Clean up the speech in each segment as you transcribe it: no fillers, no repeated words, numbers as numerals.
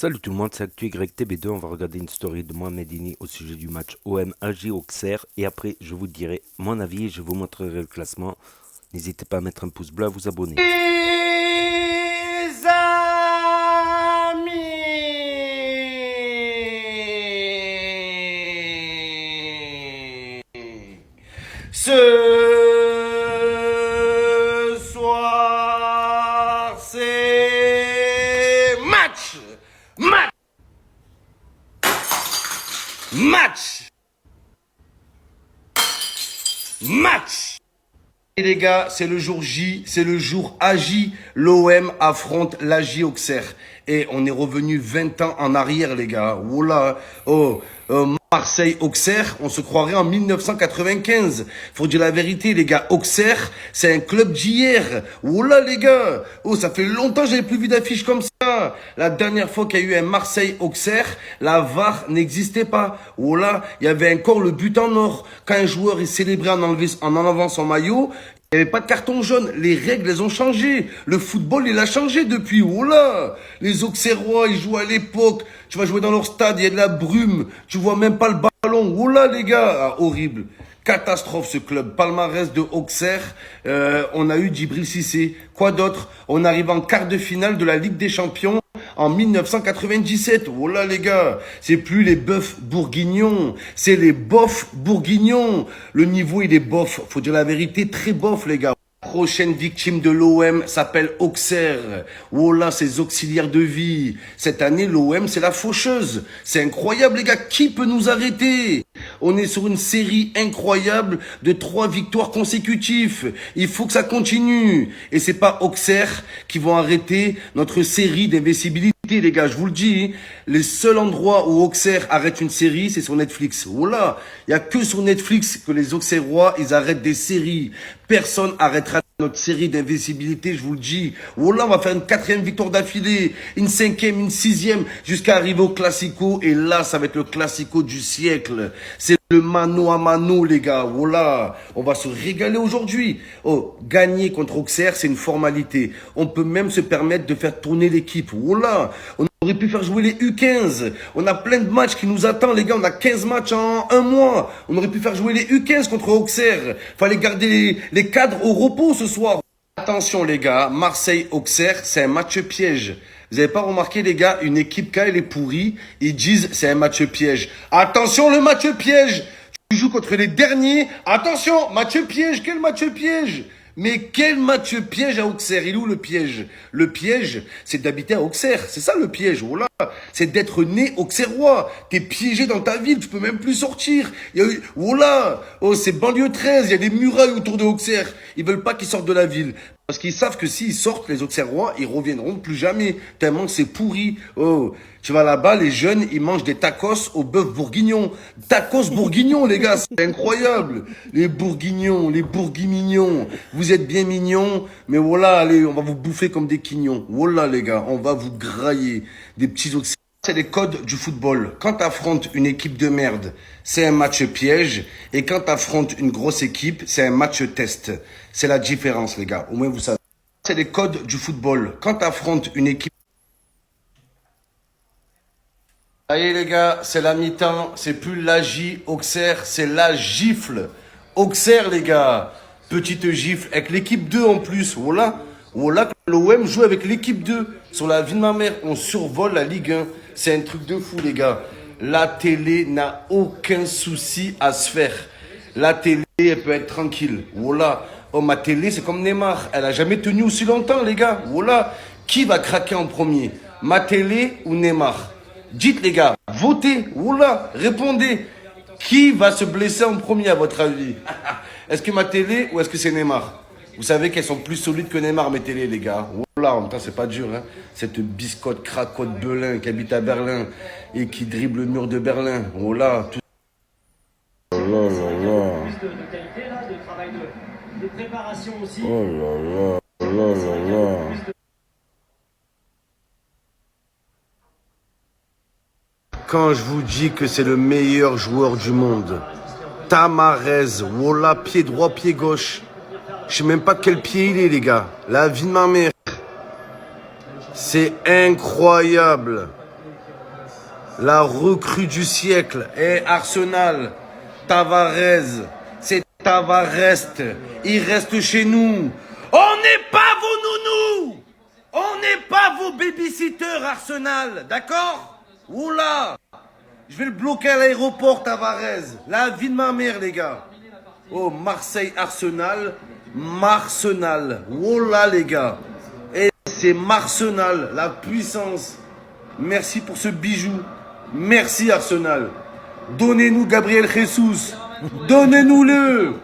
Salut tout le monde, c'est ActuYTB2. On va regarder une story de Mohamed Dini au sujet du match OM AG Auxerre. Et après, je vous dirai mon avis et je vous montrerai le classement. N'hésitez pas à mettre un pouce bleu, à vous abonner. Les amis, ce soir c'est match. Et les gars, c'est le jour J, c'est le jour AJ. L'OM affronte l'AJ Auxerre. Et on est revenu 20 ans en arrière, les gars. Oula, Marseille-Auxerre, on se croirait en 1995. Faut dire la vérité, les gars. Auxerre, c'est un club d'hier. Oula, les gars. Oh, ça fait longtemps que j'avais plus vu d'affiches comme ça. La dernière fois qu'il y a eu un Marseille-Auxerre, la VAR n'existait pas. Oula, il y avait encore le but en or. Quand un joueur est célébré en enlevant son maillot, il n'y avait pas de carton jaune. Les règles, elles ont changé. Le football, il a changé depuis. Oh là! Les Auxerrois, ils jouent à l'époque. Tu vas jouer dans leur stade, il y a de la brume. Tu vois même pas le ballon. Oh là, les gars! Ah, horrible. Catastrophe, ce club. Palmarès de Auxerre. On a eu Djibril Cissé. Quoi d'autre? On arrive en quart de finale de la Ligue des Champions en 1997. Oh là, les gars, c'est plus les bœufs bourguignons, c'est les bofs bourguignons. Le niveau, il est bof. Faut dire la vérité, très bof, les gars. Prochaine victime de l'OM s'appelle Auxerre. Oh là, ces auxiliaires de vie. Cette année, l'OM, c'est la faucheuse. C'est incroyable, les gars. Qui peut nous arrêter? On est sur une série incroyable de 3 victoires consécutives. Il faut que ça continue. Et c'est pas Auxerre qui vont arrêter notre série d'invincibilité. Les gars, je vous le dis, les seuls endroits où Auxerre arrête une série, c'est sur Netflix. Oh là, il y a que sur Netflix que les Auxerrois, ils arrêtent des séries. Personne arrêtera notre série d'invincibilité, je vous le dis. Oh là, on va faire une 4e victoire d'affilée, une 5e, une 6e, jusqu'à arriver au Classico. Et là, ça va être le Classico du siècle. C'est le mano à mano, les gars. Oh là, on va se régaler aujourd'hui. Oh, gagner contre Auxerre, c'est une formalité. On peut même se permettre de faire tourner l'équipe. Oh là, on aurait pu faire jouer les U15. On a plein de matchs qui nous attendent, les gars. On a 15 matchs en un mois. On aurait pu faire jouer les U15 contre Auxerre. Fallait garder les cadres au repos ce soir. Attention, les gars. Marseille-Auxerre, c'est un match piège. Vous avez pas remarqué, les gars, une équipe, quand elle est pourrie, ils disent c'est un match piège. Attention, le match piège. Tu joues contre les derniers. Attention, match piège. Quel match piège? Mais quel match piège à Auxerre? Il est où le piège? Le piège, c'est d'habiter à Auxerre. C'est ça le piège. Oh là, c'est d'être né auxerrois. T'es piégé dans ta ville, tu peux même plus sortir. Oh là, oh, c'est banlieue 13, il y a des murailles autour de Auxerre. Ils veulent pas qu'ils sortent de la ville. Parce qu'ils savent que s'ils sortent, les Auxerrois, ils reviendront plus jamais. Tellement que c'est pourri. Oh, tu vas là-bas, les jeunes, ils mangent des tacos au bœuf bourguignon. Tacos bourguignon, les gars, c'est incroyable. Les bourguignons, les bourguignons. Vous êtes bien mignons, mais voilà, allez, on va vous bouffer comme des quignons. Voilà, les gars, on va vous grailler. Des petits Auxerrois. C'est les codes du football. Quand tu affrontes une équipe de merde, c'est un match piège. Et quand tu affrontes une grosse équipe, c'est un match test. C'est la différence, les gars. Au moins, vous savez. C'est les codes du football. Quand tu affrontes une équipe... Allez, les gars, c'est la mi-temps. C'est plus l'AJ Auxerre, c'est la gifle. Auxerre, les gars. Petite gifle avec l'équipe 2 en plus. Voilà. Voilà, l'OM joue avec l'équipe 2. Sur la vie de ma mère, on survole la Ligue 1. C'est un truc de fou, les gars. La télé n'a aucun souci à se faire. La télé, elle peut être tranquille. Voilà. Oh, ma télé, c'est comme Neymar. Elle a jamais tenu aussi longtemps, les gars. Voilà. Qui va craquer en premier? Ma télé ou Neymar? Dites, les gars. Votez. Voilà. Répondez. Qui va se blesser en premier, à votre avis? Est-ce que ma télé ou est-ce que c'est Neymar? Vous savez qu'elles sont plus solides que Neymar, mes télés, les gars. Oh là, en même temps, c'est pas dur, hein. Cette biscotte cracotte Belin qui habite à Berlin et qui dribble le mur de Berlin. Oh là, tout... Oh là là là. De qualité, là, de travail de préparation aussi. Oh là là. Oh là là là. Quand je vous dis que c'est le meilleur joueur du monde, Tamarez, voilà, pied droit, pied gauche. Je sais même pas de quel pied il est, les gars. La vie de ma mère. C'est incroyable. La recrue du siècle. Et Arsenal, Tavares, c'est Tavares. Il reste chez nous. On n'est pas vos nounous. On n'est pas vos babysitters, Arsenal. D'accord? Oula. Je vais le bloquer à l'aéroport, Tavares. La vie de ma mère, les gars. Oh, Marseille, Arsenal. Marsenal. Oula, les gars. Et c'est Marsenal, la puissance. Merci pour ce bijou. Merci, Arsenal. Donnez-nous Gabriel Jesus. Donnez-nous-le.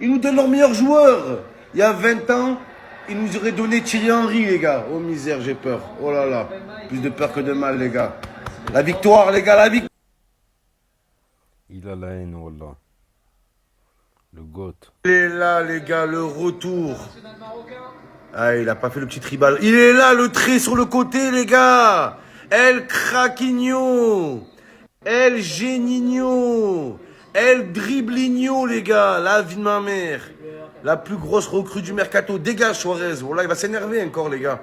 Ils nous donnent leur meilleur joueur. Il y a 20 ans, ils nous auraient donné Thierry Henry, les gars. Oh misère, j'ai peur. Oh là là. Plus de peur que de mal, les gars. La victoire, les gars, la victoire. Il a la haine, wallah. Le GOAT. Il est là, les gars, le retour. Ah, il a pas fait le petit tribal. Il est là, le trait sur le côté, les gars. El Craquinho. El Geninho. El Driblinho, les gars. La vie de ma mère. La plus grosse recrue du mercato. Dégage, Suarez. Voilà, il va s'énerver encore, les gars.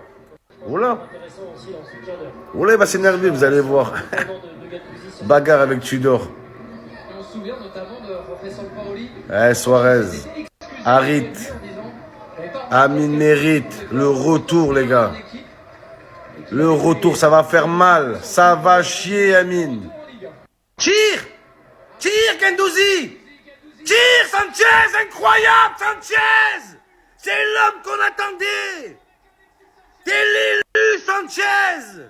Voilà. Voilà, il va s'énerver, vous allez voir. Bagarre avec Tudor. On se souvient notamment de Jorge Sampaoli. Suarez. Harit. Amin mérite. Le retour, les gars. Le retour, ça va faire mal. Ça va chier, Amin. Tire. Tire, Guendouzi. Tire, Sanchez. Incroyable, Sanchez. C'est l'homme qu'on attendait. T'es l'élu, Sanchez.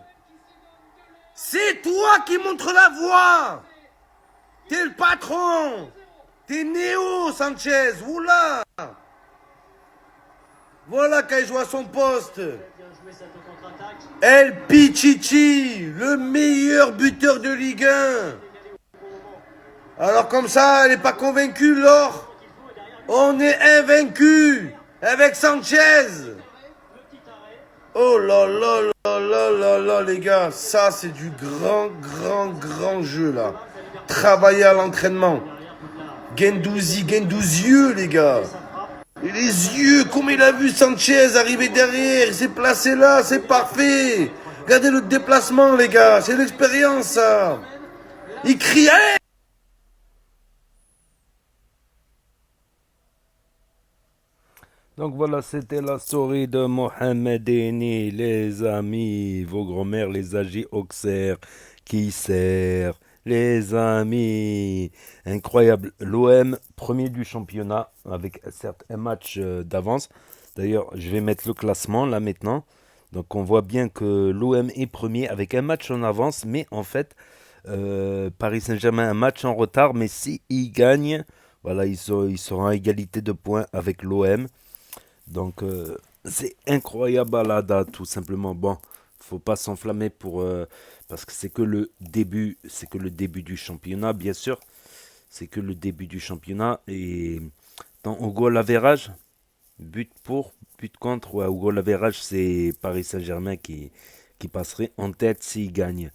C'est toi qui montre la voie. T'es le patron. T'es Néo, Sanchez. Oula. Voilà qu'il joue à son poste. El Pichichi, le meilleur buteur de Ligue 1. Alors comme ça, elle n'est pas convaincue, Laure. On est invaincu avec Sanchez. Oh là là là là là là, les gars. Ça, c'est du grand jeu, là. Travailler à l'entraînement. Guendouzi, Guendouzieux, les gars. Et les yeux, comme il a vu Sanchez arriver derrière, il s'est placé là, c'est parfait. Regardez le déplacement, les gars, c'est l'expérience, ça. Il crie, allez. Donc voilà, c'était la story de Mohamed Eni, les amis, vos grands-mères, les AJ Auxerre, qui sert, les amis. Incroyable, l'OM, premier du championnat, avec certes un match d'avance. D'ailleurs, je vais mettre le classement là maintenant. Donc on voit bien que l'OM est premier avec un match en avance, mais en fait, Paris Saint-Germain un match en retard, mais s'ils gagnent, voilà, ils seront à égalité de points avec l'OM. Donc c'est incroyable à la date, tout simplement. Bon, faut pas s'enflammer parce que c'est que le début, du championnat, bien sûr. C'est que le début du championnat. Et au goal average, but pour, but contre, ouais, au goal average, c'est Paris Saint-Germain qui passerait en tête s'ils gagnent.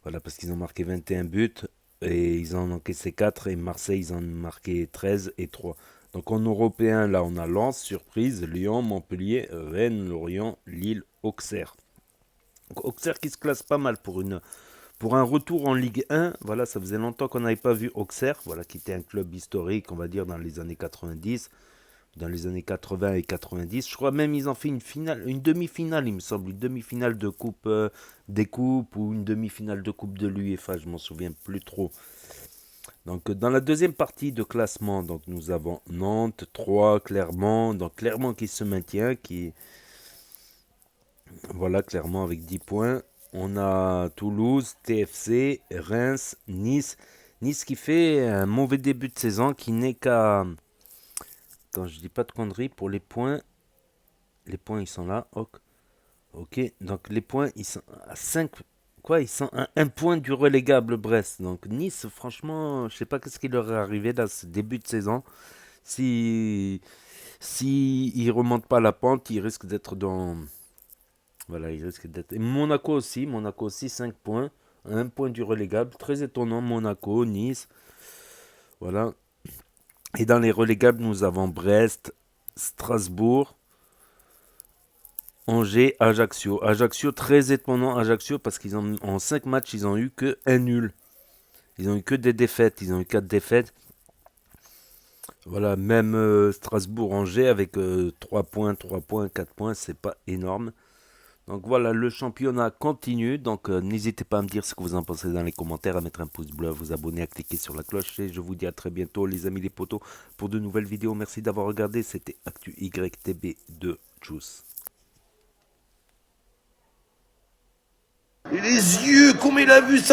Voilà, parce qu'ils ont marqué 21 buts et ils en ont encaissé 4 et Marseille, ils en ont marqué 13 et 3. Donc en européen, là, on a Lens, surprise, Lyon, Montpellier, Rennes, Lorient, Lille, Auxerre. Donc, Auxerre qui se classe pas mal pour un retour en Ligue 1. Voilà, ça faisait longtemps qu'on n'avait pas vu Auxerre, voilà, qui était un club historique, on va dire, dans les années 90, dans les années 80 et 90. Je crois même ils ont fait une demi-finale, il me semble, une demi-finale de Coupe des Coupes ou une demi-finale de Coupe de l'UEFA, je m'en souviens plus trop. Donc dans la deuxième partie de classement, donc nous avons Nantes, Troyes, Clermont. Donc Clermont qui se maintient, voilà, Clermont avec 10 points. On a Toulouse, TFC, Reims, Nice. Nice qui fait un mauvais début de saison, qui n'est qu'à... Attends, je dis pas de conneries pour les points. Les points, ils sont là. Ok, donc les points, ils sont à 5... Quoi, ils sont à un point du relégable Brest. Donc Nice, franchement, je sais pas qu'est-ce qui leur est arrivé dans ce début de saison. Si ils remontent pas la pente, ils risquent d'être dans... Voilà, ils risquent d'être... Et Monaco aussi 5 points. Un point du relégable. Très étonnant, Monaco, Nice. Voilà. Et dans les relégables, nous avons Brest, Strasbourg, Angers, Ajaccio. Ajaccio, très étonnant Ajaccio, parce qu'ils ont en 5 matchs, ils ont eu que un nul. Ils ont eu que des défaites. Ils ont eu 4 défaites. Voilà, même Strasbourg-Angers avec 3 points, 3 points, 4 points, c'est pas énorme. Donc voilà, le championnat continue. Donc n'hésitez pas à me dire ce que vous en pensez dans les commentaires, à mettre un pouce bleu, à vous abonner, à cliquer sur la cloche. Et je vous dis à très bientôt les amis les potos pour de nouvelles vidéos. Merci d'avoir regardé. C'était Actu YTB de Juice. Et les yeux, comment il a vu ça?